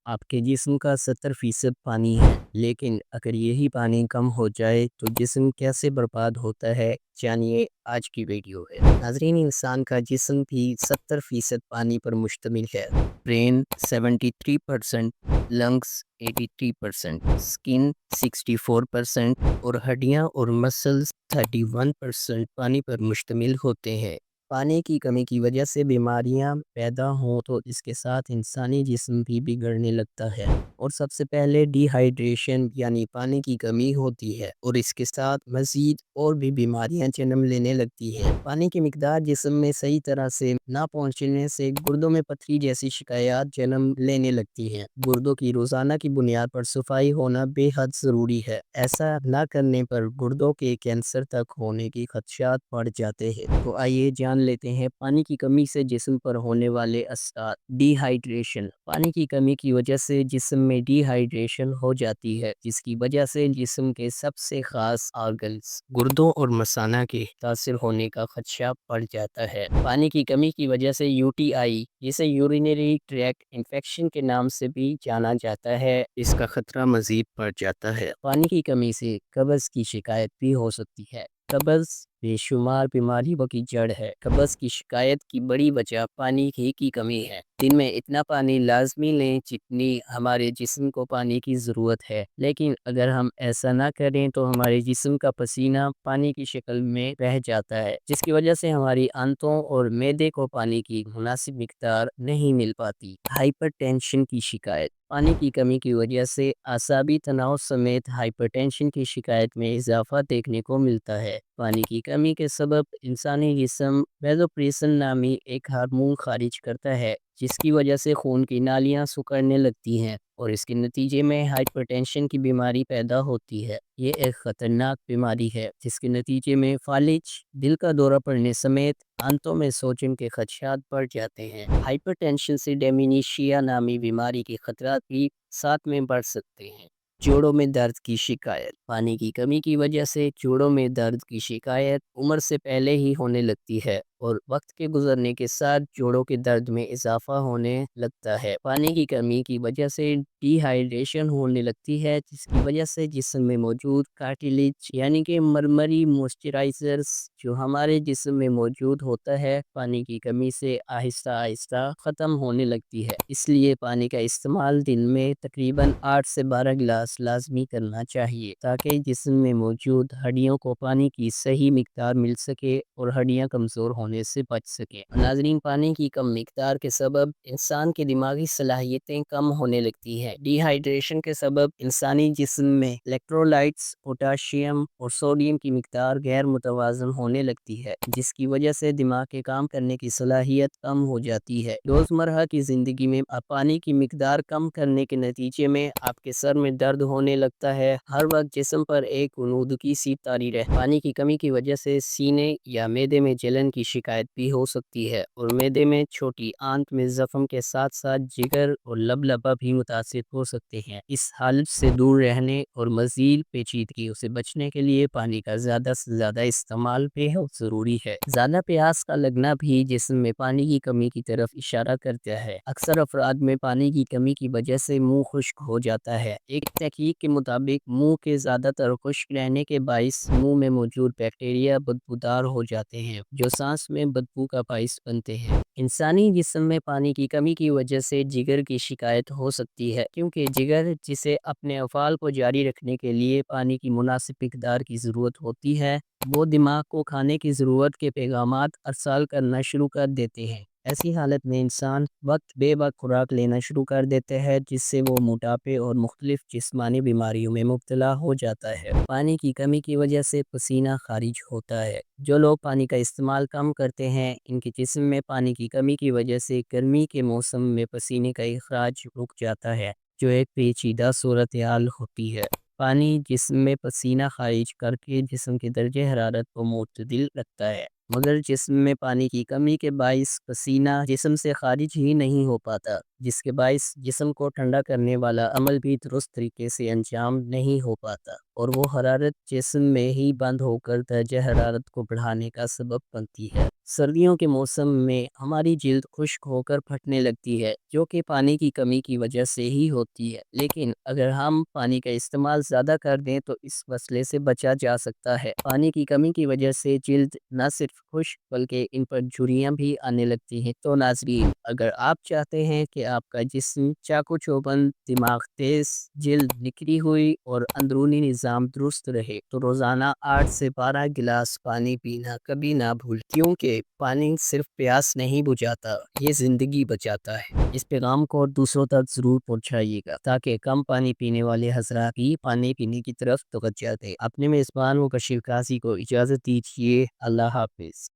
आपके जिस्म का 70% पानी है, लेकिन अगर यही पानी कम हो जाए तो जिस्म कैसे बर्बाद होता है, जानिए आज की वीडियो है। नाज़रीन, इंसान का जिस्म भी 70% पानी पर मुश्तमिल है। ब्रेन 73%, लंग्स 83%, स्किन 64% और हड्डियाँ और मसल्स 31% पानी पर मुश्तमिल होते हैं। पानी की कमी की वजह से बीमारियां पैदा हों तो इसके साथ इंसानी जिस्म भी बिगड़ने लगता है और सबसे पहले डिहाइड्रेशन यानी पानी की कमी होती है और इसके साथ मज़ीद और भी बीमारियां जन्म लेने लगती है। पानी की मिकदार जिस्म में सही तरह से ना पहुंचने से गुर्दों में पथरी जैसी शिकायत जन्म लेने लगती हैं। गुर्दों की रोज़ाना की बुनियाद पर सफाई होना बेहद ज़रूरी है। ऐसा ना करने पर गुर्दों के कैंसर तक होने की खदशात बढ़ जाते हैं। तो आइए जान लेते हैं पानी की कमी से जिस्म पर होने वाले असर। डिहाइड्रेशन। पानी की कमी की वजह से जिस्म में डिहाइड्रेशन हो जाती है, जिसकी वजह से जिस्म के सबसे खास आर्गन्स गुर्दों और मसाना के मुतासिर होने का खदशा बढ़ जाता है। पानी की कमी की वजह से यूटीआई, जिसे यूरिनरी ट्रैक्ट इन्फेक्शन के नाम से भी जाना जाता है, इसका खतरा मजीद बढ़ जाता है। पानी की कमी से कब्ज़ की शिकायत भी हो सकती है। कब्ज़ बेशुमार बीमारियों की जड़ है। कब्ज़ की शिकायत की बड़ी वजह पानी की कमी है। दिन में इतना पानी लाजमी लें जितनी हमारे जिस्म को पानी की ज़रूरत है, लेकिन अगर हम ऐसा ना करें तो हमारे जिस्म का पसीना पानी की शक्ल में बह जाता है, जिसकी वजह से हमारी आंतों और मैदे को पानी की मुनासिब मिकदार नहीं मिल पाती। हाइपरटेंशन की शिकायत। पानी की कमी की वजह से आसाबी तनाव समेत हाइपरटेंशन की शिकायत में इजाफा देखने को मिलता है। पानी की कमी के सबब इंसानी जिस्म वैसोप्रेसिन नामी एक हार्मोन खारिज करता है, जिसकी वजह से खून की नालियां सिकुड़ने लगती हैं और इसके नतीजे में हाइपरटेंशन की बीमारी पैदा होती है। ये एक ख़तरनाक बीमारी है जिसके नतीजे में फालिज, दिल का दौरा पड़ने समेत आंतों में सोजन के खदशात बढ़ जाते हैं। हाइपरटेंशन से डेमिनिशिया नामी बीमारी के खतरात भी साथ में बढ़ सकते हैं। जोड़ों में दर्द की शिकायत। पानी की कमी की वजह से जोड़ों में दर्द की शिकायत उम्र से पहले ही होने लगती है और वक्त के गुजरने के साथ जोड़ों के दर्द में इजाफा होने लगता है। पानी की कमी की वजह से डिहाइड्रेशन होने लगती है, जिसकी वजह से जिस्म में मौजूद कार्टिलेज यानी कि मरमरी मॉइस्चराइजर्स जो हमारे जिस्म में मौजूद होता है, पानी की कमी से आहिस्ता आहिस्ता ख़त्म होने लगती है। इसलिए पानी का इस्तेमाल दिन में तकरीबन 8 से 12 गिलास लाजमी करना चाहिए, ताकि जिस्म में मौजूद हड्डियों को पानी की सही मिकदार मिल सके और हड्डियां कमज़ोर होने से बच सके। नाजरीन, पानी की कम मिकदार के सबब इंसान की दिमागी सलाहियतें कम होने लगती हैं। डिहाइड्रेशन के सबब इंसानी जिस्म में इलेक्ट्रोलाइट्स, पोटाशियम और सोडियम की मिकदार गैर मुतवाजन होने लगती है, जिसकी वजह से दिमाग के काम करने की सलाहियत कम हो जाती है। रोज़मर्रा की ज़िंदगी में पानी की मिकदार कम करने के नतीजे में आपके सर में दर्द होने लगता है। हर वक्त जिस्म पर एक नूदगी सी तारी रहे। पानी की कमी की वजह से सीने या मैदे में जलन की शिकायत भी हो सकती है और मैदे में छोटी आंत में जख्म के साथ साथ जिगर और लबलबा भी मुतासिर हो सकते हैं। इस हालत से दूर रहने और मजीद पेचीदगियों से बचने के लिए पानी का ज़्यादा से ज़्यादा इस्तेमाल बेहद ज़रूरी है। ज़्यादा प्यास का लगना भी जिस्म में पानी की कमी की तरफ इशारा करता है। अक्सर अफराद में पानी की कमी की वजह से मुंह खुश्क हो जाता है। एक तहकीक के मुताबिक मुंह के ज़्यादातर खुश्क रहने के बाइस मुंह में मौजूद बैक्टीरिया बदबूदार हो जाते हैं, जो सांस में बदबू का बाइस बनते हैं। इंसानी जिस्म में पानी की कमी की वजह से जिगर की शिकायत हो सकती है, क्योंकि जिगर, जिसे अपने अफ़ाल को जारी रखने के लिए पानी की मुनासिब मिकदार की ज़रूरत होती है, वो दिमाग को खाने की ज़रूरत के पैगामात अरसाल करना शुरू कर देते हैं। ऐसी हालत में इंसान वक्त बे वक्त खुराक लेना शुरू कर देते हैं, जिससे वो मोटापे और मुख्तलिफ जिस्मानी बीमारियों में मुब्तला हो जाता है। पानी की कमी की वजह से पसीना खारिज होता है। जो लोग पानी का इस्तेमाल कम करते हैं, इनके जिस्म में पानी की कमी की वजह से गर्मी के मौसम में पसीने का इखराज रुक जाता है, जो एक पेचीदा सूरत हाल होती है। पानी जिस्म में पसीना खारिज करके जिस्म के दर्जे हरारत को मुतदिल रखता है, मगर जिस्म में पानी की कमी के बाइस पसीना जिस्म से खारिज ही नहीं हो पाता, जिसके बाइस जिस्म को ठंडा करने वाला अमल भी दुरुस्त तरीके से अंजाम नहीं हो पाता और वो हरारत जिस्म में ही बंद होकर दर्जे हरारत को बढ़ाने का सबब बनती है। سردیوں کے موسم میں ہماری جلد خشک ہو کر پھٹنے لگتی ہے، جو کہ پانی کی کمی کی وجہ سے ہی ہوتی ہے۔ لیکن اگر ہم پانی کا استعمال زیادہ کر دیں تو اس مسئلے سے بچا جا سکتا ہے۔ پانی کی کمی کی وجہ سے جلد نہ صرف خشک بلکہ ان پر جھریاں بھی آنے لگتی ہیں۔ تو ناظرین، اگر آپ چاہتے ہیں کہ آپ کا جسم چاق و چوبند، دماغ تیز، جلد نکھری ہوئی اور اندرونی نظام درست رہے تو روزانہ 8 سے 12 گلاس پانی پینا کبھی نہ بھول، کیونکہ پانی صرف پیاس نہیں بجھاتا، یہ زندگی بچاتا ہے۔ اس پیغام کو دوسروں تک ضرور پہنچائیے گا تاکہ کم پانی پینے والے حضرات بھی پانی پینے کی طرف توجہ دیں۔ اپنے میزبان مبشر قاضی کو اجازت دیجیے۔ اللہ حافظ۔